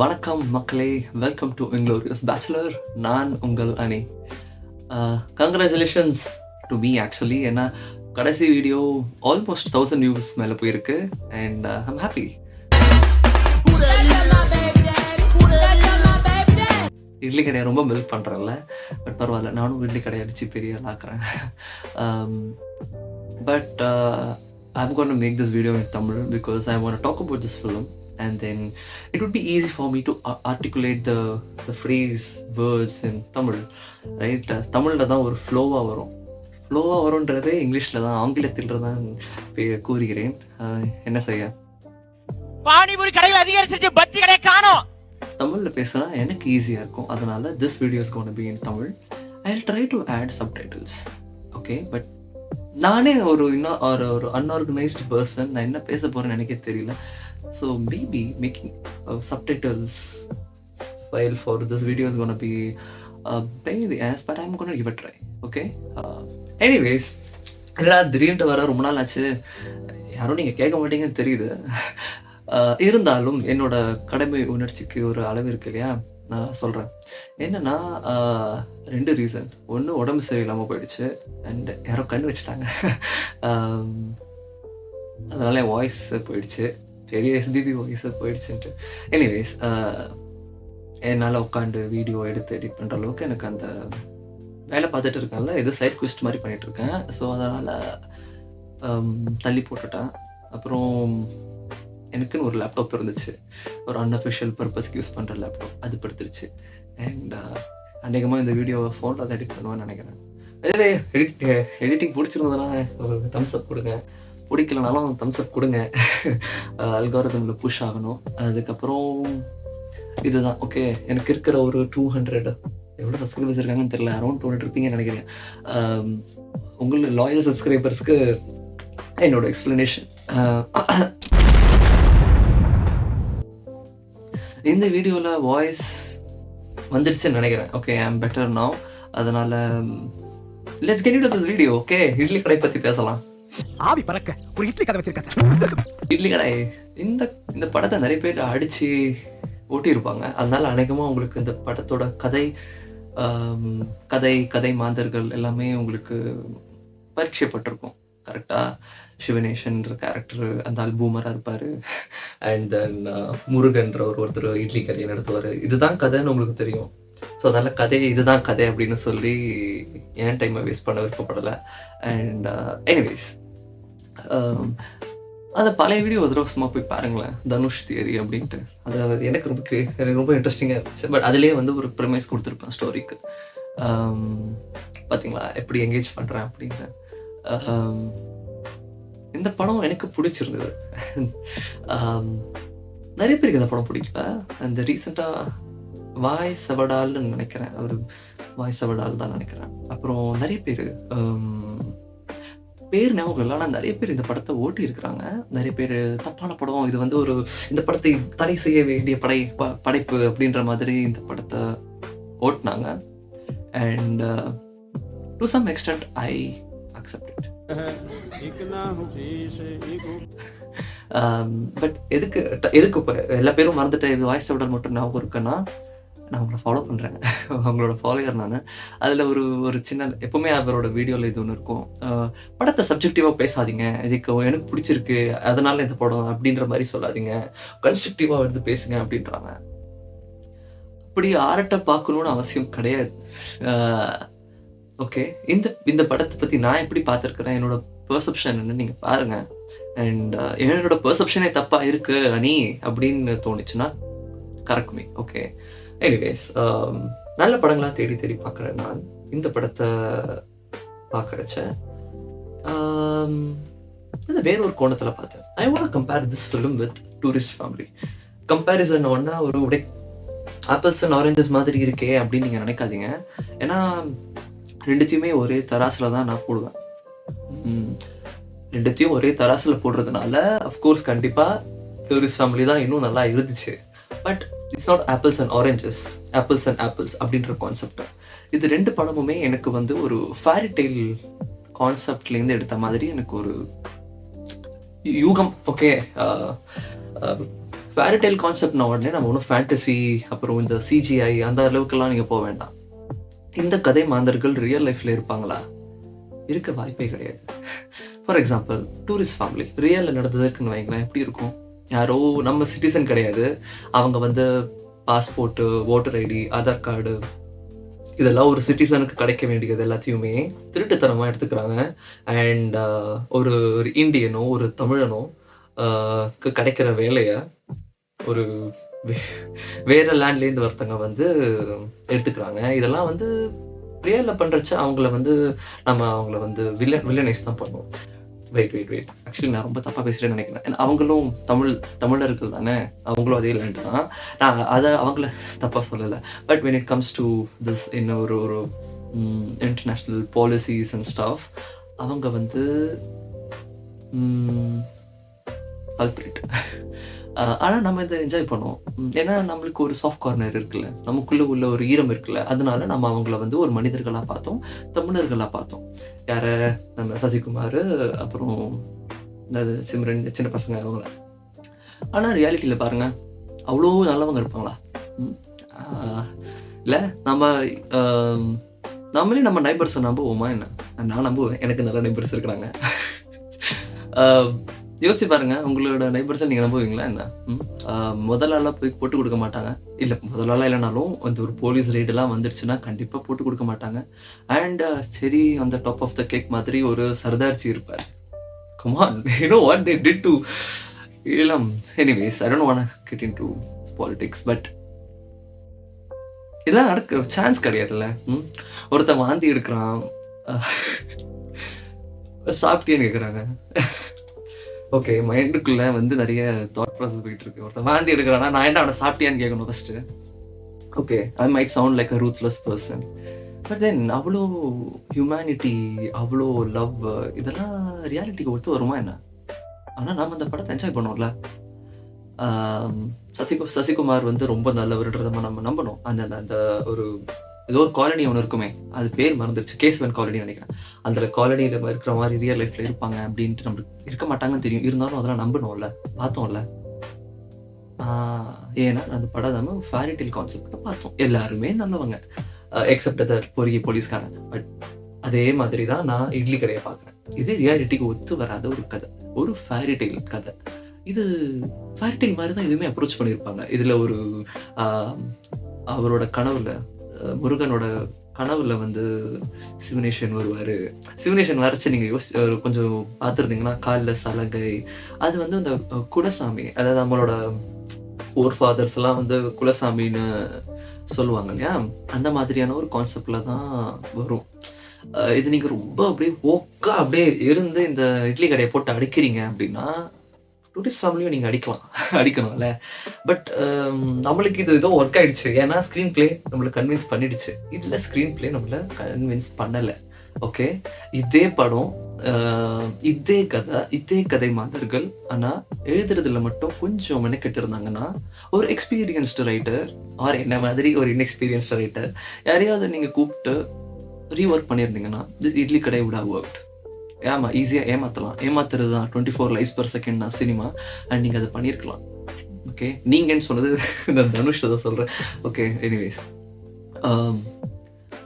வணக்கம் மக்களே, welcome to Inglourious bachelor. நான் உங்கள் அனி. Congratulations to me actually. ஏன்னா கடைசி வீடியோ ஆல்மோஸ்ட் 1000 வியூஸ் மேலே போயிருக்கு அண்ட் ஐம் ஹாப்பி. இட்லி கடையை ரொம்ப மில்க் பண்ணுறேன்ல, பட் பரவாயில்ல, நானும் இட்லி கடையை அடித்து பெரிய ஆக்குறேன். But I'm going to make this video in Tamil because I want to talk about this film, and then it would be easy for me to articulate the phrase words in Tamil, right? தமிழில் தான் ஒரு ஃப்ளோவாக வரும்ன்றதே இங்கிலீஷில் தான், ஆங்கிலத்தில் தான் கூறுகிறேன். என்ன செய்ய, பானிபூரி கடைகள் அதிகரிச்சிருச்சு, பத்தி கடை காணோம். தமிழில் பேசுனா எனக்கு ஈஸியாக இருக்கும். அதனால this video is going to be in Tamil. I'll try to add subtitles, okay? But நானே ஒரு அன்ஆர்கனைஸ்டு பர்சன், நான் என்ன பேச போகிறேன்னு எனக்கே தெரியல. So maybe making subtitles file for this video is gonna be pain the ass, but I'm gonna give it try, okay? Anyways, இல்லைடா திடீர்னு வர ரொம்ப நாள் ஆச்சு, யாரும் நீங்கள் கேட்க மாட்டீங்கன்னு தெரியுது. இருந்தாலும் என்னோட கடமை உணர்ச்சிக்கு ஒரு அளவு இருக்கு இல்லையா, நான் சொல்கிறேன். என்னென்னா 2 ரீசன். ஒன்று, உடம்பு சரியில்லாமல் போயிடுச்சு, அண்ட் யாரோ கண்ணு வச்சுட்டாங்க. அதனால என் வாய்ஸ் போயிடுச்சு, பெரிய எஸ்பிபி வாய்ஸ் போயிடுச்சுன்ட்டு. எனிவேஸ், என்னால் உட்காந்து வீடியோ எடுத்து எடிட் பண்ணுற அளவுக்கு எனக்கு அந்த வேலை பார்த்துட்டு இருக்கேன்ல, இது சைட் குவிஸ்ட் மாதிரி பண்ணிகிட்ருக்கேன். ஸோ அதனால் தள்ளி போட்டுட்டேன். அப்புறம் எனக்குன்னு ஒரு லேப்டாப் இருந்துச்சு, ஒரு அன்அஃபிஷியல் பர்பஸ்க்கு யூஸ் பண்ணுற லேப்டாப், அது படுத்துருச்சு. அண்ட் அநேகமாக இந்த வீடியோவை ஃபோனில் தான் எடிட் பண்ணுவேன்னு நினைக்கிறேன். இதுவே எடிட்டிங் பிடிச்சிருந்ததுன்னா ஒரு தம்ஸ் அப் கொடுங்க, பிடிக்கலனாலும் தம்ஸ் அப் கொடுங்க. அல்காரிதமில் புஷ் ஆகணும். அதுக்கப்புறம் இதுதான், ஓகே? எனக்கு இருக்கிற ஒரு 200 எவ்வளோ சப்ஸ்கிரைபர்ஸ் இருக்காங்கன்னு தெரியல, அரௌண்ட் 200 இருப்பீங்கன்னு நினைக்கிறேன். உங்கள் லாயல் சப்ஸ்கிரைபர்ஸ்க்கு என்னோட எக்ஸ்பிளனேஷன். இந்த வீடியோவில் வாய்ஸ் வந்துருச்சுன்னு நினைக்கிறேன். ஓகே, ஐ ஆம் பெட்டர் நவ். அதனால் let's get into this video, okay? Idli கடை பற்றி பேசலாம். ஆவி பறக்க ஒரு இட்லி கடை வச்சிருக்கேன். இட்லி கடை, இந்த படத்தை நிறைய பேர் அடித்து ஓட்டியிருப்பாங்க. அதனால் அநேகமாக உங்களுக்கு இந்த படத்தோட கதை மாந்தர்கள் எல்லாமே உங்களுக்கு பரிச்சயப்பட்டிருக்கும், கரெக்டாக? சிவனேஷன்ற கேரக்டர் அந்த ஆள் பூமராக இருப்பார், அண்ட் தென் முருகன்ற ஒருத்தர் இட்லி கடையை நடத்துவார். இதுதான் கதைன்னு உங்களுக்கு தெரியும். ஸோ அதனால் இதுதான் கதை அப்படின்னு சொல்லி ஏன் டைமை வேஸ்ட் பண்ண விருப்பப்படலை. அண்ட் எனிவேஸ், அந்த பழைய வீடியோ ஒரு தடவை சும்மா போய் பாருங்களேன், தனுஷ் தியரி அப்படின்ட்டு. அது எனக்கு ரொம்ப இன்ட்ரெஸ்டிங்காக இருந்துச்சு. பட் அதுலேயே ஒரு ப்ரிமைஸ் கொடுத்துருப்பேன் ஸ்டோரிக்கு. பார்த்தீங்களா எப்படி என்கேஜ் பண்ணுறேன் அப்படின்னு. இந்த படம் எனக்கு பிடிச்சிருந்தது. நிறைய பேருக்கு இந்த படம் பிடிக்கல. அந்த ரீசெண்டாக வாய் சவடால்னு நினைக்கிறேன், அவர் வாய் சவடால் தான் நினைக்கிறேன். அப்புறம் நிறைய பேர் ஞாபகம் இல்லை, ஆனால் நிறைய பேர் இந்த படத்தை ஓட்டி இருக்கிறாங்க. நிறைய பேர் தப்பான படம், இது இந்த படத்தை தடை செய்ய வேண்டிய படைப்பு அப்படின்ற மாதிரி இந்த படத்தை ஓட்டினாங்க. And to some extent I accept it. But எதுக்கு இப்போ எல்லா பேரும் மறந்துட்டு இது வாய்ஸ் சவடால் மட்டும் ஞாபகம் இருக்குன்னா, நான் உங்களை ஃபாலோ பண்ணுறேன், அவங்களோட ஃபாலோயர் நான். அதில் ஒரு சின்ன, எப்போவுமே அவரோட வீடியோவில் இது ஒன்று இருக்கும், படத்தை சப்ஜெக்டிவாக பேசாதீங்க, இதுக்கு எனக்கு பிடிச்சிருக்கு அதனால இந்த படம் அப்படின்ற மாதிரி சொல்லாதீங்க, கன்ஸ்ட்ரக்டிவாக எடுத்து பேசுங்க அப்படின்றாங்க. அப்படி ஆரட்ட பார்க்கணுன்னு அவசியம் கிடையாது. ஓகே, இந்த படத்தை பற்றி நான் எப்படி பார்த்துருக்குறேன், என்னோட பெர்செப்ஷன் என்னன்னு நீங்கள் பாருங்கள். அண்ட் என்னோட பெர்செப்ஷனே தப்பாக இருக்கு அனி அப்படின்னு தோணுச்சுன்னா கரெக்ட் மீ, ஓகே? எனிவேஸ், நல்ல படங்களாக தேடி பார்க்குறேன் நான். இந்த படத்தை பார்க்குறச்ச வேற ஒரு கோணத்தில் பார்த்தேன். I want compare this film with tourist family. Comparison ஒன்னா ஒரு ஆப்பிள்ஸ் அண்ட் ஆரஞ்சஸ் மாதிரி இருக்கே அப்படின்னு நீங்கள் நினைக்காதீங்க. ஏன்னா ரெண்டுத்தையுமே ஒரே தராசில் தான் நான் போடுவேன். ரெண்டுத்தையும் ஒரே தராசில் போடுறதுனால அஃப்கோர்ஸ் கண்டிப்பாக டூரிஸ்ட் ஃபேமிலி தான் இன்னும் நல்லா இருந்துச்சு. But it's not apples and oranges, apples and apples அப்படின்ற கான்செப்ட். இது 2 படமுமே எனக்கு ஒரு ஃபேரி டெய்ல் கான்செப்ட்லேருந்து எடுத்த மாதிரி எனக்கு ஒரு யூகம், ஓகே? ஃபேரி டேல் கான்செப்ட்னா உடனே நம்ம ஒண்ணும் ஃபேண்டசி, அப்புறம் இந்த சிஜிஐ அந்த அளவுக்கெல்லாம் நீங்க போ வேண்டாம். இந்த கதை மாந்தர்கள் ரியல் லைஃப்ல இருப்பாங்களா? இருக்க வாய்ப்பே கிடையாது. ஃபார் எக்ஸாம்பிள், டூரிஸ்ட் ஃபேமிலி ரியல்ல நடந்ததுக்குன்னு வைங்களேன், எப்படி இருக்கும்? யாரோ நம்ம சிட்டிசன் கிடையாது. அவங்க வந்து passport, voter ID, Aadhaar card இதெல்லாம் ஒரு சிட்டிசனுக்கு கிடைக்க வேண்டியது எல்லாத்தையுமே திருட்டுத்தனமா எடுத்துக்கிறாங்க. அண்ட் ஒரு ஒரு இந்தியனோ, ஒரு தமிழனோ கிடைக்கிற வேலைய ஒரு வே வேற லேண்ட்லேருந்து ஒருத்தங்க வந்து எடுத்துக்கிறாங்க. இதெல்லாம் வந்து ரியல்ல பண்றச்ச நம்ம அவங்கள வந்து வில்லனைஸ் தான் பண்ணுவோம். வெயிட். ஆக்சுவலி நான் ரொம்ப தப்பா பேசுறேன்னு நெனைக்கிறேன். ஏன்னா அவங்களும் தமிழர்கள் தானே! அவங்களும் அதே லேண்ட் தான். நான் அவங்கள தப்பா சொல்லல. But when it comes do this in ஒரு ஒரு இன்டர்நேஷனல் பாலிசிஸ் அண்ட் ஸ்டஃப் அவங்க வந்து ம் கல்ப்ரிட். ஆனா நம்ம இத என்ஜாய் பண்ணுவோம். ஏன்னா நம்மளுக்கு ஒரு சாஃப்ட் கார்னர் இருக்குல்ல. நமக்குள்ள உள்ள ஒரு ஈரம் இருக்குல்ல. அதனால நம்ம அவங்கள வந்து ஒரு மனிதர்களா பார்த்தோம். தமிழர்களா பார்த்தோம். யார? நம்ம சசிகுமாரு, அப்புறம் இந்த சிம்ரன் சின்ன பசங்க அவங்கள. ஆனா ரியாலிட்டில பாருங்க, அவ்ளோ நல்லவங்க இருப்பாங்களா? ம். ஆ இல்ல நம்ம அ நம்மளே நம்ம நெய்பர்ஸ நம்புவோமா என்ன? நான் நம்புவேன். எனக்கு நல்ல நெய்பர்ஸ் இருக்கிறாங்க. ஆ யோசிச்சு பாருங்க. உங்களோட நெய்பர்ஸ நீங்க நம்புவீங்களா என்ன? ம். முதல் ஆளா போய் போட்டு குடுக்க மாட்டாங்க. இல்ல முதல் ஆளா இல்லனாலும் அந்த ஒரு போலீஸ் ரெய்டுலாம் வந்துருச்சுன்னா கண்டிப்பா போட்டு குடுக்க மாட்டாங்க. அண்ட் சரி அந்த டாப் ஆஃப் த கேக் மாதிரி ஒரு சர்தார்ஜி இருப்பாரு. Come on you know what they did to Eelam. Anyways I don't want get into politics. But இதெல்லாம் நடக்க சான்ஸ் கிடையாதுல்ல. ஒருத்தன் வாந்தி எடுக்கிறான். சாப்பிட்டியான்னு கேட்குறாங்க. ஓகே. மைண்டுக்குள்ள வந்து நெறைய தாட் ப்ராசஸ் போயிட்டு இருக்கு. ஒருத்தன் வாந்தி எடுக்கிறான்னா, நான் ஏன்டா அவன சாப்பிட்டியான்னு கேட்கணும் first. Okay. I might sound like a ruthless person. But then அவ்ளோ ஹியூமனிட்டி, அவ்ளோ லவ் இதெல்லாம் ரியாலிட்டிக்கு ஒத்து வருமா என்ன? ஆனா நாம அந்த படத்த என்ஜாய் பண்ணோம்ல. ஆம் சசிகுமார் வந்து ரொம்ப நல்லவர்ன்றத நம்ம நம்பணும். அந்த அந்த அந்த ஒரு ஏதோ ஒரு காலனி ஒண்ணு இருக்குமே. அது பேர் மறந்துருச்சு. கேசவன் காலனின்னு நெனைக்கிறேன். அந்த காலனில இருக்கிற மாரி ரியல் லைஃப்ல இருப்பாங்க அப்டின்ட்டு நம்மளுக்கு இருக்க மாட்டாங்கன்னு தெரியும். இருந்தாலும் அதெல்லாம் நம்புனோம்ல. பார்த்தோம்ல. ஆ ஏன்னா அந்த படம் நம்ம ஃபேரி டேல் கான்செப்ட்ல பார்த்தோம். எல்லாருமே நல்லவங்க. எக்செப்ட் தட் போலீஸ்காரன். பட் அதே மாதிரி தான் நான் இட்லி கடைய பார்க்குறேன். இது ரியாலிட்டிக்கு ஒத்து வராத ஒரு கதை. ஒரு ஃபேரி டேல் கதை. இது ஃபேரி டேல் மாரி தான் இதுவுமே அப்ரோச் பண்ணியிருப்பாங்க. இதுல ஒரு ஆ அவரோட கனவுல முருகனோட கனவுல வந்து சிவனேசன் வருவாரு. சிவனேசன் வரச்சு நீங்க கொஞ்சம் பார்த்துருந்தீங்கன்னா, கால்ல சலங்கை. அது வந்து அந்த குலசாமி. அதாவது நம்மளோட ஃபோர் ஃபாதர்ஸ்லாம் வந்து குலசாமின்னு சொல்லுவாங்க இல்லையா? அந்த மாதிரியான ஒரு கான்செப்ட்ல தான் வரும். இது நீங்க ரொம்ப அப்படியே ஓக்கா அப்படியே இருந்து இந்த இட்லி கடைய போட்டு அடிக்கிறீங்க அப்படின்னா, டூரிஸ்ட் ஃபேமிலியும் நீங்க அடிக்கலாம். அடிக்கணும்ல. பட் நம்மளுக்கு இது ஏதோ ஒர்க் ஆயிடுச்சு. ஏன்னா ஸ்க்ரீன் பிளே நம்மள கன்வின்ஸ் பண்ணிடுச்சு. இதுல ஸ்க்ரீன் பிளே நம்மள கன்வின்ஸ் பண்ணல. ஓகே. இதே படம், அ இதே கதை மாந்தர்கள். ஆனா எழுதுறதுல மட்டும் கொஞ்சம் மெனக்கெட்டு இருந்தாங்கன்னா, ஒரு எக்ஸ்பீரியன்ஸ்டு ரைட்டர் ஆர் என்ன மாதிரி ஒரு இன்எக்ஸ்பீரியன்ஸ்டு ரைட்டர் யாரையாவது நீங்க கூப்ட்டு ரீவொர்க் பண்ணியிருந்தீங்கன்னா, திஸ் இட்லி கடை வுட் ஹேவ் வொர்க்ட். ஈஸியா ஏமாத்தலாம். ஏமாத்துறது தான் 24 லைக்ஸ் பெர் செகண்ட் தான் சினிமா. அண்ட் நீங்க அத பண்ணியிருக்கலாம். ஓகே. நீங்கன்னு சொன்னது நான் தனுஷ் தான் சொல்றேன். ஓகே. எனிவேஸ். அம்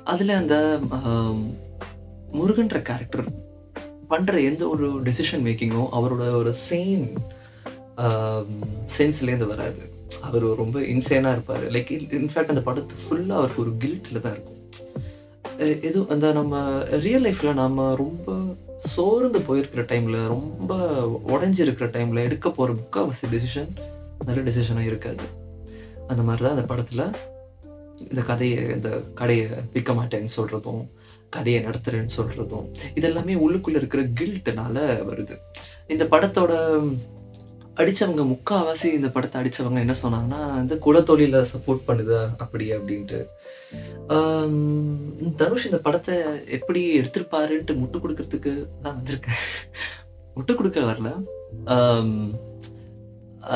அதுல அந்த அம் முருகன்ற கேரக்டர் பண்ற எந்த ஒரு டெசிஷன் மேக்கிங்கும் அவரோட ஒரு சென்ஸ்லேருந்து வராது. அவரு ரொம்ப இன்சேனா இருப்பாரு. லைக் இன்ஃபாக்ட் அந்த படத்து ஃபுல்லா அவருக்கு ஒரு கில்ட்ல தான் இருக்கும். ஏதோ அந்த நம்ம ரியல் லைஃப்ல நாம ரொம்ப சோர்ந்து போயிருக்கிற டைம்ல, ரொம்ப உடைஞ்சு இருக்கிற டைம்ல எடுக்க போற முக்காவாசி டெசிஷன் நல்ல டெசிஷனா இருக்காது. அந்த மாரி தான் அந்த படத்துல இந்த கடைய விக்க மாட்டேன்னு சொல்றதும், கடைய நடத்துறேன்னு சொல்றதும், இதெல்லாமே உள்ளுக்குள்ள இருக்கிற கில்ட்னால வருது. இந்த படத்தோட அடிச்சவங்க முக்காவாசி இந்த படத்த அடிச்சவங்க என்ன சொன்னாங்கன்னா, இந்த குலத்தொழில சப்போர்ட் பண்ணுது அப்படி அப்படின்ட்டு. தனுஷ் இந்த படத்த எப்படி எடுத்திருப்பாருன்ட்டு முட்டு குடுக்குறதுக்கு தான் வந்திருக்கேன். முட்டு குடுக்க வரல. ஆம்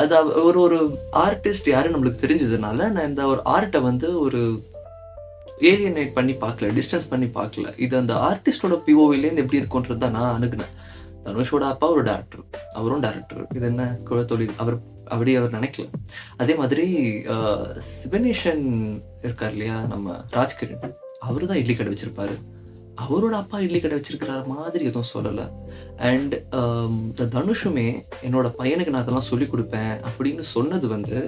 அது ஒரு ஆர்டிஸ்ட் யாருன்னு நம்மளுக்கு தெரிஞ்சதுனால, நான் இந்த ஒரு ஆர்ட்ட வந்து ஒரு ஏலியனேட் பண்ணி பார்க்கல. டிஸ்டன்ஸ் பண்ணி பார்க்கல. இது அந்த ஆர்டிஸ்ட்டோட பிஓவிலேருந்து எப்படி இருக்கும்ன்றது தான் நான் அணுகுனேன். தனுஷோட அப்பா ஒரு டைரக்டர். அவரும் டைரக்டர். இது என்ன குலத்தொழில். அவர் நினைக்கல. அதே மாதிரி அ சிவனேஷன் இருக்கார் இல்லையா? நம்ம ராஜ்கிரண். அவரு தான் இட்லி கடை வச்சிருப்பாரு. அவரோட அப்பா இட்லி கடை வச்சிருக்கிறார் மாதிரி எதுவும் சொல்லல. அண்ட் தனுஷுமே என்னோட பையனுக்கு நான் அதெல்லாம் சொல்லிக் குடுப்பேன் அப்படின்னு சொன்னது வந்து,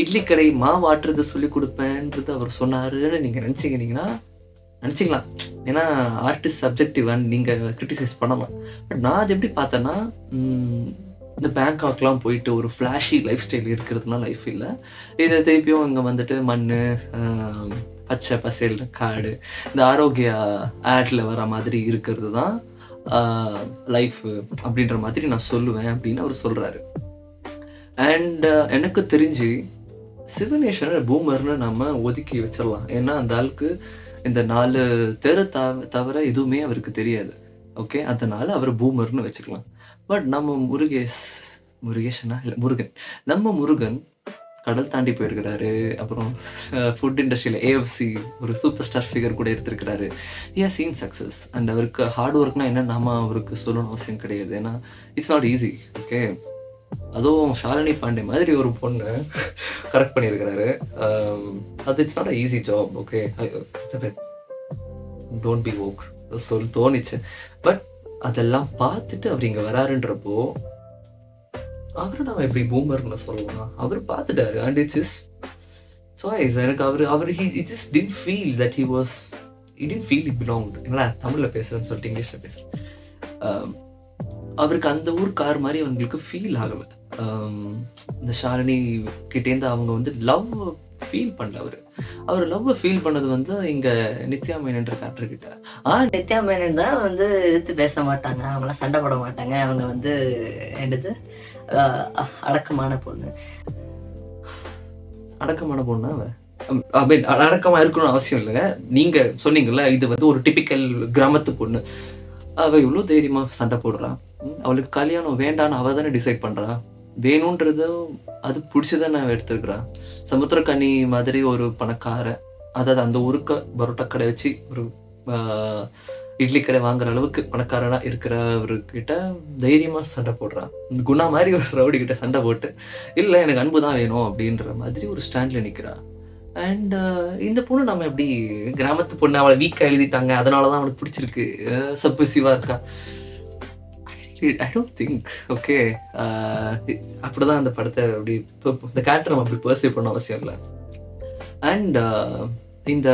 இட்லி கடை மாவு ஆட்டுறது சொல்லிக் குடுப்பேன்றது அவர் சொன்னாருன்னு நீங்க நெனச்சுக்கலாம். ஏன்னா ஆர்ட் இஸ் சப்ஜெக்டிவ் அண்ட் நீங்க கிரிட்டிசைஸ் பண்ணலாம். பட் நான் அது எப்படி பார்த்தேன்னா, ம் இந்த பேங்காக்லாம் போயிட்டு ஒரு ஃபிளாஷி லைஃப் ஸ்டைல் இருக்கிறதுலாம் லைஃப் இல்ல. இத திருப்பியும் இங்க வந்துட்டு மண்ணு, அ பச்சை பசேல்னு காடு, இந்த ஆரோக்கியா ஆட்ல வர மாதிரி இருக்கிறது தான் அ லைஃபு அப்படின்ற மாதிரி நான் சொல்லுவேன் அப்படின்னு அவரு சொல்றாரு. அண்ட் எனக்கு தெரிஞ்சு சிவனேஷன பூமர்ன்னு நம்ம ஒதுக்கி வச்சிரலாம். ஏன்னா, அந்த ஆளுக்கு இந்த 4 தெரு தவிர எதுவுமே அவருக்கு தெரியாது. ஓகே. அதனால அவர பூமர்ன்னு வச்சுக்கலாம். பட் நம்ம முருகேஷனா? இல்ல முருகன். நம்ம முருகன் கடல் தாண்டி போயிருக்கிறாரு. அப்புறம் ஃபுட் இண்டஸ்ட்ரியில ஏஎஃப்சி ஒரு சூப்பர் ஸ்டார் ஃபிகர் கூட எடுத்திருக்கிறாரு. He has seen success. And அவருக்கு ஹார்ட் ஒர்க்னா என்னன்னு நாம அவருக்கு சொல்லணும்னு அவசியம் கிடையாது. ஏன்னா, இட்ஸ் நாட் ஈஸி. ஓகே. அதுவும் ஷாலினி பாண்டே மாதிரி ஒரு பொண்ணு கரெக்ட் பண்ணியிருக்கிறாரு. அது it's not a easy job. Okay. Don't be woke தோணுச்சு. பட் அதெல்லாம் பார்த்துட்டு அவர் இங்க வராருன்றப்போ, அவர நம்ம எப்படி பூமர்ன்னு சொல்லலாம்? அவரு பார்த்துட்டாரு. And it's his choice. எனக்கு அவரு he just didn't feel that he didn't feel he belonged. என்னடா தமிழ்ல பேசுறேன்னு சொல்லிட்டு இங்கிலீஷ்ல பேசுறேன். அவருக்கு அந்த ஊர்க்கார் மாரி அவங்களுக்கு ஃபீல் ஆகல. இந்த ஷாலினி கிட்டேருந்து அவங்க வந்து லவ் ஃபீல் பண்ணல அவரு. அவரு லவ்வ ஃபீல் பண்ணது வந்து இங்க நித்யா மேனன்ற கேரக்டர் கிட்ட. நித்யா மேனன் தான் வந்து எதிர்த்து பேச மாட்டாங்க. அவங்களாம் சண்டை போட மாட்டாங்க. அவங்க வந்து என்னது அடக்கமான பொண்ணு. அடக்கமான பொண்ணா அவ? ஐ மீன் அடக்கமா இருக்கணும்னு அவசியம் இல்லங்க. நீங்க சொன்னீங்கல்ல, இது வந்து ஒரு டிபிக்கல் கிராமத்து பொண்ணு. அவ எவ்ளோ தைரியமா சண்டை போடுறா. அவளுக்கு கல்யாணம் வேண்டான்னு அவ தானே டிசைட் பண்றா. வேணும்ன்றதும் அது புடிச்சுதானே அவ எடுத்திருக்கிறா. சமுத்திரக்கனி மாதிரி ஒரு பணக்கார, அதாவது அந்த ஊருக்கு பரோட்டா கடை வச்சு ஒரு ஆ இட்லி கடை வாங்குற அளவுக்கு பணக்காரனா இருக்கிறவர்கிட்ட தைரியமா சண்டை போடுறா. குணா மாரி ஒரு ரவுடி கிட்ட சண்டை போட்டு, இல்ல எனக்கு அன்பு தான் வேணும் அப்படின்ற மாதிரி ஒரு ஸ்டாண்ட்ல நிக்கிறா. அண்ட் இந்த பொண்ணு நம்ம எப்படி கிராமத்து பொண்ணு, அவள வீக்கா எழுதிட்டாங்க. அதனால தான் அவனுக்கு பிடிச்சிருக்கு. சப்மிசிவா இருக்கா. I don't think. ஓகே. அப்படிதான் அந்த படத்த அப்படி இந்த கேரக்டர் நம்ம அப்படி பெர்சீவ் பண்ண அவசியம் இல்ல. அண்ட் இந்த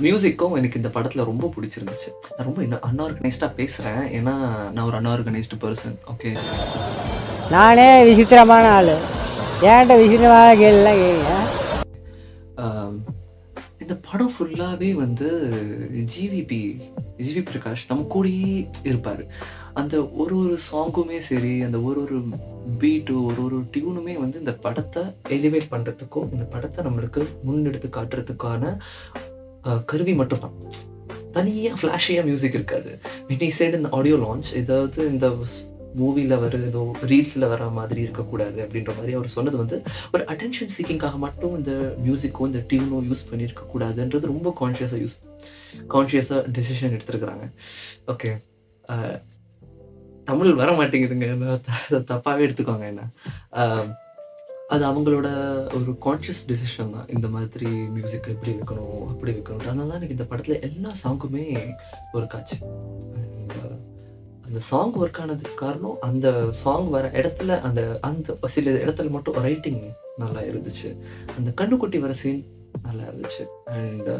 மியூசிக்கும் எனக்கு இந்த படத்துல ரொம்ப பிடிச்சிருந்துச்சு. நான் ரொம்ப அன்ஆர்கனைஸ்டா பேசுறேன். ஏன்னா நான் ஒரு அன்ஆர்கனைஸ்டு பெர்சன். ஓகே. நானே விசித்திரமான ஆளு. ஏன்ட்ட விசித்திரமான கேள்விலாம் கேட்குங்க. இந்த படம் ஃபுல்லாவே வந்து ஜிவி பிரகாஷ் நம்ம கூடயே இருப்பாரு. அந்த ஒரு சாங்குமே சரி, அந்த ஒரு பீட்டு, ஒரு டியூனுமே வந்து இந்த படத்த எலிவேட் பண்றதுக்கும், இந்த படத்த நம்மளுக்கு முன்னெடுத்து காட்டுறதுக்கான கருவி மட்டும்தான். தனியா ஃபிளாஷியா மியூசிக் இருக்காது. when he said in the audio launch, ஏதாவது இந்த மூவில ஏதோ ரீல்ஸ்ல வர மாதிரி இருக்கக்கூடாது அப்படின்ற மாதிரி அவர் சொன்னது வந்து ஒரு அட்டென்ஷன் சீக்கிங்காக மட்டும் இந்த மியூசிக்கோ இந்த டியூனோ யூஸ் பண்ணியிருக்க கூடாதுன்றது ரொம்ப கான்ஷியஸா டெசிஷன் எடுத்திருக்கிறாங்க. ஓகே. தமிழ் வர மாட்டேங்குதுங்க. தப்பாவே எடுத்துக்கோங்க. என்ன அது அவங்களோட ஒரு கான்ஷியஸ் டெசிஷன் தான். இந்த மாதிரி மியூசிக் எப்படி வைக்கணும், அப்படி வைக்கணும். அதனால தான் எனக்கு இந்த படத்துல எல்லா சாங்குமே ஒர்க் ஆச்சு. அந்த சாங் ஒர்க் ஆனதுக்கு காரணம், அந்த சாங் வர இடத்துல அந்த அந்த சில இடத்துல மட்டும் ரைட்டிங் நல்லா இருந்துச்சு. அந்த கண்ணுக்குட்டி வர சீன் நல்லா இருந்துச்சு. அண்ட்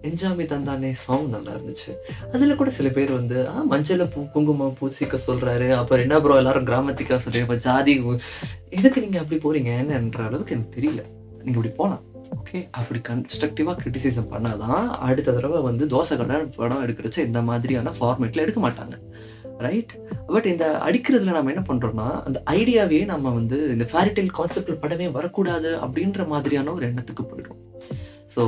என்ஜாமி தந்தானே சாங் நல்லா இருந்துச்சு. அதுல கூட சில பேர் வந்து மஞ்சள குங்குமம் பூசிக்க சொல்றாரு. அப்புறம் என்ன ப்ரோ எல்லாரும் கிராமத்திக்கா சொல்றீங்க, ஜாதி எதுக்கு நீங்க அப்படி போறீங்கன்ற அளவுக்கு எனக்கு தெரியல. நீங்க இப்படி போலாம். ஓகே. அப்படி கன்ஸ்ட்ரக்டிவா கிரிட்டிசிசம் பண்ணாதான் அடுத்த தடவை வந்து தோசை கடை படம் எடுக்கிறச்ச இந்த மாதிரியான ஃபார்மேட்ல எடுக்க மாட்டாங்க. ரைட். பட் இந்த அடிக்கிறதுல நம்ம என்ன பண்றோம்னா, அந்த ஐடியாவே நம்ம வந்து இந்த ஃபேரிடெயில் கான்செப்ட்ல படமே வரக்கூடாது அப்படின்ற மாதிரியான ஒரு எண்ணத்துக்கு போயிடும். ஸோ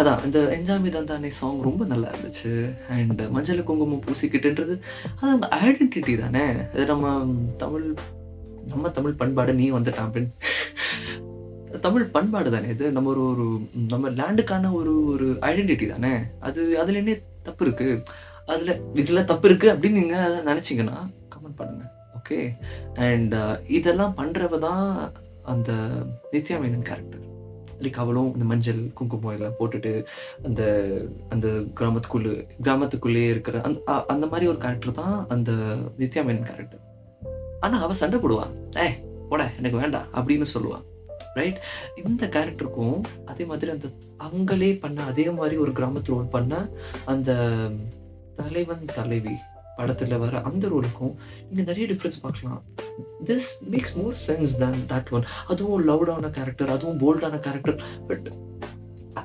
அதான் இந்த என்ஜாமி தந்தானே சாங் ரொம்ப நல்லா இருந்துச்சு. அண்ட் மஞ்சள் குங்குமம் பூசிக்கிட்டுன்றது அது நம்ம ஐடென்டிட்டி தானே. அது நம்ம தமிழ் பண்பாடு நீ வந்துட்டான் அப்படின்னு தமிழ் பண்பாடு தானே இது. நம்ம ஒரு நம்ம லேண்டுக்கான ஒரு ஐடென்டிட்டி தானே அது. அதுல என்ன தப்பு இருக்கு. இதுல தப்பு இருக்கு அப்படின்னு நீங்க நினைச்சீங்கன்னா கமெண்ட் பண்ணுங்க. ஓகே. அண்ட் இதெல்லாம் பண்றவ தான் அந்த நித்யா மேனன் கேரக்டர். லைக் அவளும் இந்த மஞ்சள், குங்குமம் எல்லாம் போட்டுட்டு அந்த அந்த கிராமத்துக்குள்ளேயே இருக்கிற அந்த மாரி ஒரு கேரக்டர் தான் அந்த நித்யா மேனன் கேரக்டர். ஆனா அவ சண்டை போடுவா. "ஏய் போடா எனக்கு வேண்டாம்" அப்படின்னு சொல்லுவா. ரைட்? இந்த கேரக்டருக்கும் அதே மாதிரி அந்த அவங்களே பண்ண அதே மாரி ஒரு கிராமத்து ரோல் பண்ண அந்த தலைவன், தலைவி படத்துல வர அந்த ரோலுக்கும் இங்க நெறைய டிஃபரன்ஸ் பார்க்கலாம். This maths more sense than that one. அதுவும் லவுடான கேரக்டர், அதுவும் போல்டான கேரக்டர். பட்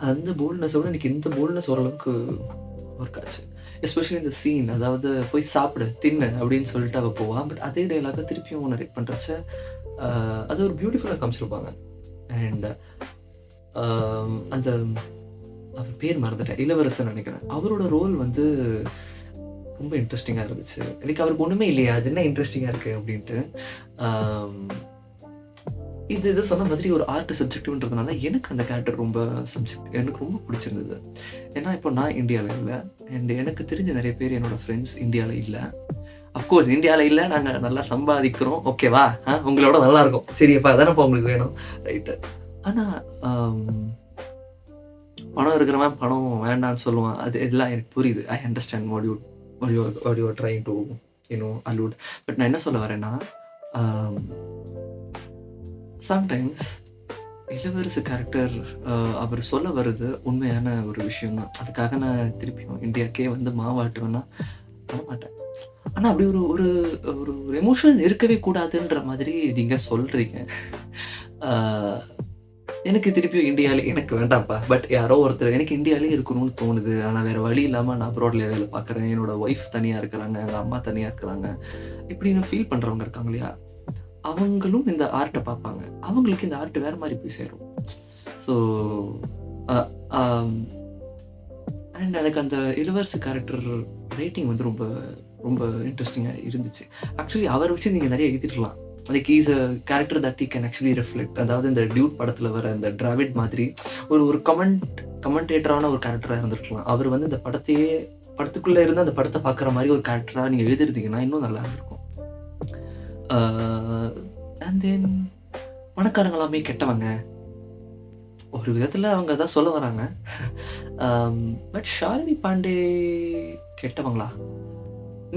அந்த போல்ட்னஸ விட எனக்கு இந்த போல்ட்னஸ் ஓரளவுக்கு ஒர்க் ஆச்சு. எஸ்பெஷலி இந்த சீன், அதாவது போய் சாப்பிடு, தின்னு அப்படின்னு சொல்லிட்டு அவ போவா. பட் அதே டயலாக திருப்பியும் நரேட் பண்றச்ச அது ஒரு பியூட்டிஃபுல்லா காமிச்சிருப்பாங்க. அண்ட் அந்த அவர் பேர் மறந்துட்டேன். இளவரசன் நெனைக்கிறேன். அவரோட ரோல் வந்து ரொம்ப இன்ட்ரெஸ்டிங்கா இருந்துச்சு. எனக்கு அவருக்கு ஒண்ணுமே இல்லையா? அது என்ன இன்ட்ரெஸ்டிங்கா இருக்கு அப்படின்ட்டு. ஆம், இது சொன்ன மாதிரி ஒரு ஆர்ட் சப்ஜெக்டிவ்ன்றதுனால எனக்கு அந்த கேரக்டர் ரொம்ப எனக்கு ரொம்ப பிடிச்சிருந்தது. ஏன்னா இப்போ நான் இந்தியால இல்ல. அண்ட் எனக்கு தெரிஞ்ச நெறைய பேர் என்னோட ஃப்ரெண்ட்ஸ் இந்தியால இல்ல. அஃப்கோர்ஸ் இந்தியால இல்ல. நாங்க நல்லா சம்பாதிக்கிறோம். ஓகேவா? உங்களோட நல்லா இருக்கும். சரிப்பா அதானப்பா உங்களுக்கு வேணும். ரைட்டு. ஆனா பணம் இருக்கிறவன் பணம் வேண்டான்னு சொல்லுவான். அது இதெல்லாம் எனக்கு புரியுது. I understand what you are trying to allowed. But நான் என்ன சொல்ல வரேன்னா, சம்டைம்ஸ் இளவரசு கேரக்டர் அவர் சொல்ல வர்றது உண்மையான ஒரு விஷயம் தான். அதுக்காக நான் திருப்பியும் இந்தியாக்கே வந்து மாவாட்டுவேன்னா பண்ண மாட்டேன். ஆனா அப்படி ஒரு ஒரு ஒரு எமோஷன் இருக்கவே கூடாதுன்ற மாதிரி நீங்க சொல்றீங்க. ஆ எனக்கு திருப்பியும் இந்தியாலே எனக்கு வேண்டாம்ப்பா. பட் யாரோ ஒருத்தர் எனக்கு இந்தியாலே இருக்கணும்னு தோணுது. ஆனா வேற வழி இல்லாம நான் அப்ராட்ல வேலை பார்க்குறேன். என்னோட ஒய்ஃப் தனியா இருக்கிறாங்க. எங்க அம்மா தனியா இருக்கிறாங்க. இப்படின்னு ஃபீல் பண்றவங்க இருக்காங்க இல்லையா? அவங்களும் இந்த ஆர்ட்ட பார்ப்பாங்க. அவங்களுக்கு இந்த ஆர்ட் வேற மாரி போய் சேரும். ஸோ அ ஆம் அண்ட் எனக்கு அந்த இளவரசு கேரக்டர் ரைட்டிங் வந்து ரொம்ப ரொம்ப இன்ட்ரெஸ்டிங்கா இருந்துச்சு. ஆக்சுவலி அவர வச்சு நீங்க நெறைய எழுதிருக்கலாம். Like he is a character that he can actually reflect. அதாவது இந்த டியூட் படத்துல வர அந்த டிராவிட் மாதிரி ஒரு கமெண்டேட்டரான ஒரு கேரக்டரா இருந்திருக்கலாம். அவர் வந்து இந்த படத்துக்குள்ள இருந்து அந்த படத்த பார்க்குற மாரி ஒரு கேரக்டரா நீங்க எழுதியிருந்தீங்கன்னா இன்னும் நல்லா இருந்திருக்கும். அண்ட் தென் பணக்காரங்க எல்லாமே கெட்டவங்க. ஒரு விதத்துல அவங்க அதான் சொல்ல வராங்க. பட் ஷாலினி பாண்டே கெட்டவங்களா?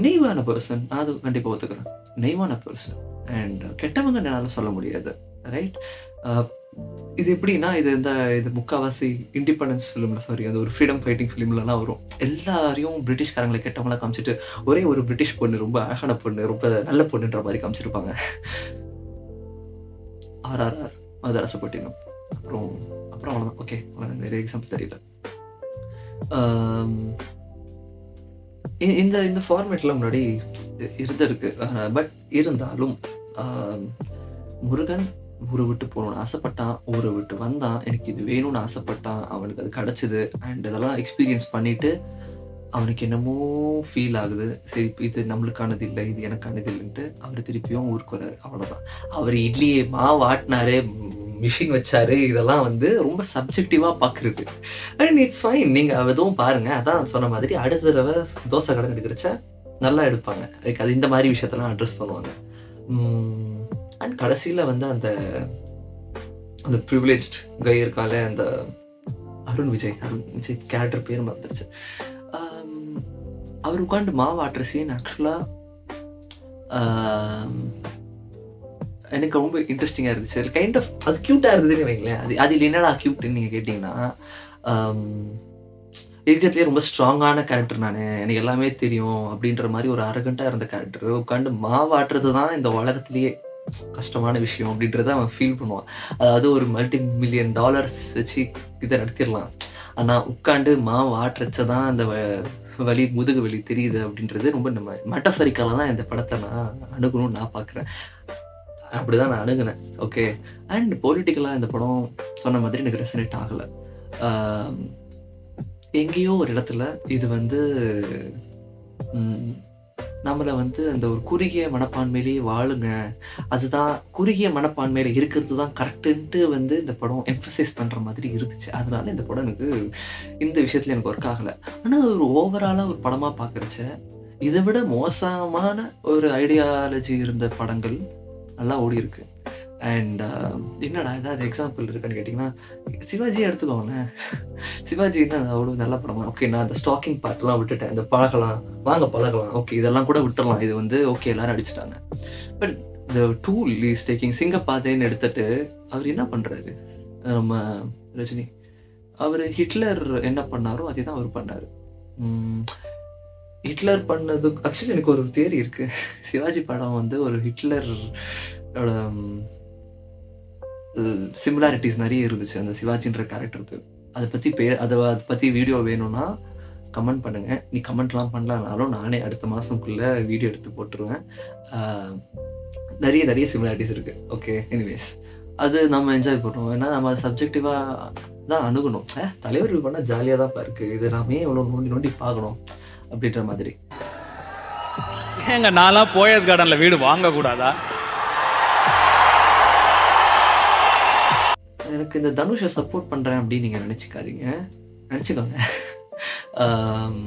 நெய்வான பெர்சன். நான் அது கண்டிப்பா ஒத்துக்கிறேன். நெய்வான பெர்சன். அண்ட் கெட்டவங்க என்னால சொல்ல முடியாது. ரைட்? இது எப்படின்னா, இது முக்காவாசி இண்டிபெண்டன்ஸ் ஃபிலிம்ல அந்த ஒரு ஃப்ரீடம் ஃபைட்டிங் ஃபிலிம்லலாம் வரும். எல்லாரையும் பிரிட்டிஷ்காரங்கள கெட்டவங்களா காமிச்சுட்டு, ஒரே ஒரு பிரிட்டிஷ் பொண்ணு, ரொம்ப அழகான பொண்ணு, ரொம்ப நல்ல பொண்ணுன்ற மாரி காமிச்சிருப்பாங்க. ஆர்ஆர்ஆர், மதராசப்பட்டினம். அப்புறம் அப்புறம் அவ்வளோதான். ஓகே. அவ்வளோதான். வேற எக்ஸாம்பிள் தெரியல. ஆம், இந்த ஃபார்மேட்ல முன்னாடி இருந்திருக்கு. பட் இருந்தாலும் முருகன் ஊரை விட்டு போகணும்னு ஆசைப்பட்டான். ஊரை விட்டு வந்தான். எனக்கு இது வேணும்னு ஆசைப்பட்டான். அவனுக்கு அது கிடைச்சது. அண்ட் இதெல்லாம் எக்ஸ்பீரியன்ஸ் பண்ணிட்டு அவனுக்கு என்னமோ ஃபீல் ஆகுது. சரி இது நம்மளுக்கானது இல்ல. இது எனக்கானது இல்லன்ட்டு அவரு திருப்பியும் ஊருக்கு வராரு. அவ்வளோதான். அவரு இட்லிய மாவு ஆட்டுனாரு, மிஷின் வச்சாரு. இதெல்லாம் வந்து ரொம்ப சப்ஜெக்டிவா பார்க்குறது. And it's fine. நீங்க அதுவும் பாருங்க. அதான் சொன்ன மாதிரி அடுத்த தடவ தோசை கடை எடுக்கிறச்ச நல்லா எடுப்பாங்க. லைக் அது இந்த மாரி விஷயத்தெல்லாம் அட்ரஸ் பண்ணுவாங்க. அண்ட் கடைசியில வந்து அந்த பிரிவிலேஜ்ட் கை இருக்கால, அந்த அருண் விஜய் கேரக்டர் பேர் மறந்துருச்சு. அவர் உட்காந்து மாவு ஆட்டுற சீன் ஆக்சுவலா எனக்கு ரொம்ப இன்ட்ரெஸ்டிங்கா இருந்துச்சு. கைண்ட் ஆஃப் அது கியூட்டா இருந்ததுன்னு வைங்களேன். அதில் என்னடா கியூட்ன்னு நீங்க கேட்டீங்கன்னா, இருக்கிறதுலே ரொம்ப ஸ்ட்ராங்கான கேரக்டர் நானு. எனக்கு எல்லாமே தெரியும் அப்படின்ற மாரி ஒரு அரகன்ட்டா இருந்த கேரக்டர் உட்காந்து மாவாட்டுறது தான் இந்த உலகத்திலேயே கஷ்டமான விஷயம் அப்படின்றத அவன் ஃபீல் பண்ணுவான். அதாவது ஒரு மல்டி மில்லியன் டாலர்ஸ் வச்சு இத நடத்திடலாம். ஆனா உட்காந்து மாவு ஆட்டுறச்ச தான் அந்த வலி, முதுகு வலி தெரியுது அப்படின்றது ரொம்ப நம்ம மெட்டஃபரிக்கலா தான் இந்த படத்த நான் அணுகணும்னு நான் பார்க்குறேன். அப்படிதான் நான் அணுகுனேன். ஓகே. அண்ட் பொலிட்டிக்கலா இந்த படம் சொன்ன மாதிரி எனக்கு ரெசனேட் ஆகல. எங்கேயோ ஒரு இடத்துல இது வந்து நம்மள வந்து அந்த ஒரு குறுகிய மனப்பான்மையிலேயே வாழுங்க. அதுதான் குறுகிய மனப்பான்மையில இருக்கிறது தான் கரெக்ட்டுன்ட்டு வந்து இந்த படம் எம்பசைஸ் பண்ற மாதிரி இருந்துச்சு. அதனால இந்த படம் எனக்கு இந்த விஷயத்துல எனக்கு ஒர்க் ஆகல. ஆனா ஒரு ஓவராலா ஒரு படமா பார்க்கறச்ச, இத விட மோசமான ஒரு ஐடியாலஜி இருந்த படங்கள் நல்லா ஓடியிருக்கு. அண்ட் என்னடா ஏதாவது எக்ஸாம்பிள் இருக்கான்னு கேட்டீங்கன்னா, சிவாஜியே எடுத்துக்கோங்களேன். சிவாஜின்னா அவ்வளோ நல்ல படமா? ஓகே நான் அந்த ஸ்டாக்கிங் பார்ட்லாம் விட்டுட்டேன். இந்த பழகலாம், வாங்க பழகலாம். ஓகே இதெல்லாம் கூட விட்டுறலாம். இது வந்து ஓகே எல்லாரும் அடிச்சுட்டாங்க. But the tool is taking சிங்கப்பாதைன்னு எடுத்துட்டு, அவர் என்ன பண்றாரு? நம்ம ரஜினி. அவரு ஹிட்லர் என்ன பண்ணாரோ, அதே தான் அவரு பண்ணாரு. ம். ஹிட்லர் பண்ணது ஆக்சுவலி எனக்கு ஒரு தியரி இருக்கு. சிவாஜி படம் வந்து ஒரு ஹிட்லர் ஓட சிமிலாரிட்டீஸ் நெறைய இருந்துச்சு. அந்த சிவாஜின்ற கேரக்டருக்கு. அத பத்தி வீடியோ வேணும்னா கமெண்ட் பண்ணுங்க. நீ கமெண்ட்லாம் பண்ணலனாலும் நானே அடுத்த மாசம்க்குள்ள வீடியோ எடுத்து போட்டுருவேன். ஆ நெறைய சிமிலாரிட்டீஸ் இருக்கு. ஓகே. எனிவேஸ் அது நம்ம என்ஜாய் பண்ணுவோம். ஏன்னா நம்ம சப்ஜெக்டிவா தான் அணுகணும். தலைவர் இப்படி பண்ணா ஜாலியா தான்ப்பா இருக்கு. இத நாம ஏன் இவ்வளோ நோண்டி நோண்டி பார்க்கணும்? அப்படின்ற மாதிரி. ஏங்க நான்லாம் போயஸ் கார்டன்ல வீடு வாங்க கூடாதா? எனக்கு இந்த தனுஷ சப்போர்ட் பண்றேன் அப்படின்னு நீங்க நெனச்சுக்காதீங்க. நெனச்சுக்கோங்க. ஆம்.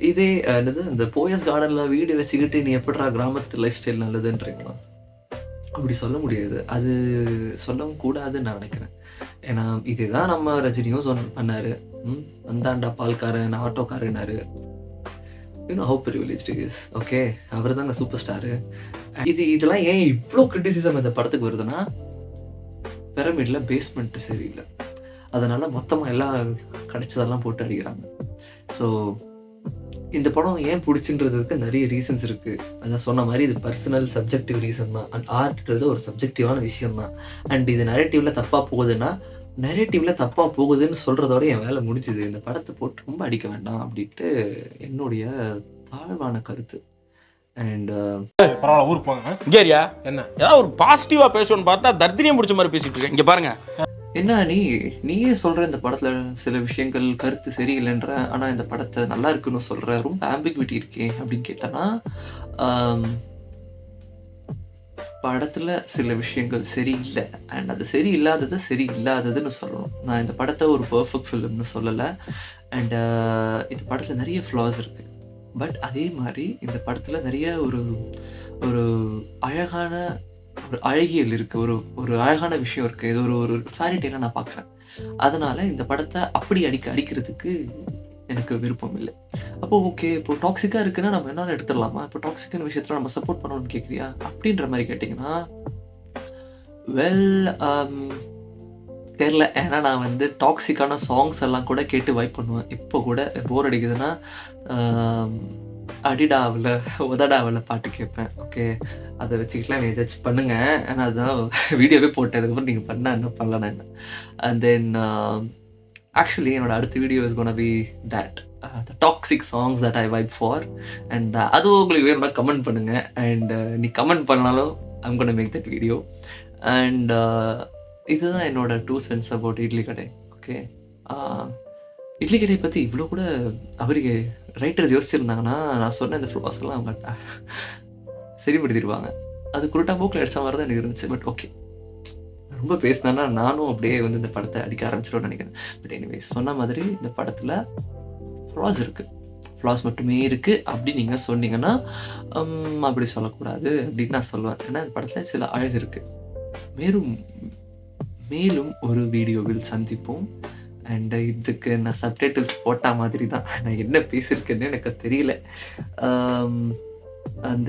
இதே என்னது இந்த போயஸ் கார்டன்ல வீடு வச்சுக்கிட்டு நீ எப்புட்றா கிராமத்து லைஃப் ஸ்டைல் நல்லதுன்றீங்களா? அப்படி சொல்ல முடியாது. அது சொல்லவும் கூடாதுன்னு நான் நெனைக்கிறேன். ஏன்னா இதேதான் நம்ம ரஜினியும் பண்ணாரு. வந்தான்டா பால்காரன், ஆட்டோக்காரன்னாரு. You know how privileged he is. Okay. அவரு தாங்க சூப்பர் ஸ்டாரு. இதெல்லாம் ஏன் இவ்ளோ கிரிட்டிசிசம் இந்த படத்துக்கு வருதுன்னா, பிரமிட்ல பேஸ்மெண்ட் சரியில்ல. அதனால மொத்தமா எல்லாம் கிடைச்சதெல்லாம் போட்டு அடிக்கிறாங்க. ஸோ இந்த படம் ஏன் புடிச்சுன்றதுக்கு நெறைய ரீசன்ஸ் இருக்கு. அதான் சொன்ன மாரி இது பர்சனல் சப்ஜெக்டிவ் ரீசன் தான். அண்ட் ஆர்ட்ன்றது ஒரு சப்ஜெக்டிவான விஷயம் தான். அண்ட் இது நரேட்டிவ்ல தப்பா போகுதுன்னா, நரேட்டிவ்ல தப்பா போகுதுன்னு சொல்றதோட என் வேலை முடிஞ்சுது. இந்த படத்த போட்டு ரொம்ப அடிக்க வேண்டாம் அப்படின்ட்டு என்னுடைய தாழ்வான கருத்து. அண்ட் பரவாயில்ல ஊருக்கு போங்க. இங்கேரியா என்ன ஏதாவது ஒரு பாசிட்டிவா பேசணும்னு பார்த்தா தர்தினியம் பிடிச்ச மாதிரி பேசிட்டு இருக்கேன். இங்க பாருங்க. என்ன நீயே சொல்ற இந்த படத்துல சில விஷயங்கள் கருத்து சரியில்லைன்ற, ஆனா இந்த படத்த நல்லா இருக்குன்னு சொல்ற. ரொம்ப ஆம்பிகுவிட்டி இருக்கே அப்படின்னு கேட்டனா, படத்துல சில விஷயங்கள் சரியில்ல. அண்ட் அது சரியில்லாததுன்னு சொல்லணும். நான் இந்த படத்த ஒரு பெர்ஃபெக்ட் ஃபிலிம்னு சொல்லல. அண்ட் இந்த படத்துல நெறைய ஃப்ளாஸ் இருக்கு. பட் அதே மாரி இந்த படத்துல நெறைய ஒரு ஒரு அழகான ஒரு அழகியல் இருக்கு. ஒரு அழகான விஷயம் இருக்கு. இது ஒரு ஃபேரி டேலா நான் பார்க்குறேன். அதனால இந்த படத்த அப்படி அடிக்கிறதுக்கு எனக்கு விருப்பம் இல்ல. அப்போ ஓகே. இப்போ டாக்ஸிக்கா இருக்குன்னா நம்ம என்னாலும் எடுத்துடலாமா? இப்போ டாக்ஸிக்கான விஷயத்துல நம்ம சப்போர்ட் பண்ணணும்னு கேட்குறியா? அப்படின்ற மாரி கேட்டீங்கன்னா, வெல் தெரியல. ஏன்னா நான் வந்து டாக்ஸிக்கான சாங்ஸ் எல்லாம் கூட கேட்டு வைப் பண்ணுவேன். இப்போ கூட போர் அடிக்குதுன்னா, அடிடாவுல, உதடாவுல பாட்டு கேட்பேன். ஓகே. அத வச்சுக்கிட்டுலாம் என்னைய ஜட்ஜ் பண்ணுங்க. ஏன்னா அதுதான் வீடியோவே போட்டேன். அதுக்கப்புறம் நீங்க பண்ணா என்ன பண்ணலனா என்ன. அண்ட் தென் ஆக்சுவலி என்னோட அடுத்த video is gonna be that the toxic songs that I vibe for. And அதுவும் உங்களுக்கு வேணும்னா கமெண்ட் பண்ணுங்க. அண்ட் நீ கமெண்ட் பண்ணாலும் I'm gonna make that video. And இதுதான் என்னோட 2 சென்ட்ஸ் அபவுட் இட்லி கடை. ஓகே. இட்லி கடையை பத்தி இவ்ளோ கூட அவருக்கு ரைட்டர்ஸ் யோசிச்சிருந்தாங்கன்னா, நான் சொன்ன இந்த ஃப்ளாஸ்லாம் அவங்க சரிப்படுத்திருவாங்க. அது குருட்டா போக்குல அடிச்ச மாரி தான் எனக்கு இருந்துச்சு. But okay. ரொம்ப பேசினேன்னா நானும் அப்படியே வந்து இந்த படத்த அடிக்க ஆரம்பிச்சிருவேன்னு நெனைக்கிறேன். பட் எனிவேஸ் சொன்ன மாதிரி இந்த படத்துல ஃப்ளாஸ் இருக்கு. ஃப்ளாஸ் மட்டுமே இருக்கு அப்படின்னு நீங்க சொன்னீங்கன்னா, அப்படி சொல்லக்கூடாது அப்படின்னு நான் சொல்லுவேன். ஏன்னா இந்த படத்துல சில அழகு இருக்கு. மேலும் ஒரு வீடியோவில் சந்திப்போம். அண்ட் இதுக்கு நான் சப்டைட்டில்ஸ் போட்ட மாதிரி தான். நான் என்ன பேசியிருக்கேன்னு எனக்கு தெரியல. அண்ட்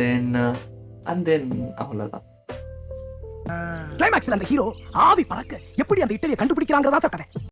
தென் அவ்வளோதான். கிளைமாக்ஸ்ல அந்த ஹீரோ ஆவி பறக்க எப்படி அந்த இட்டலியை கண்டுபிடிக்கிறாங்கறதா கதை.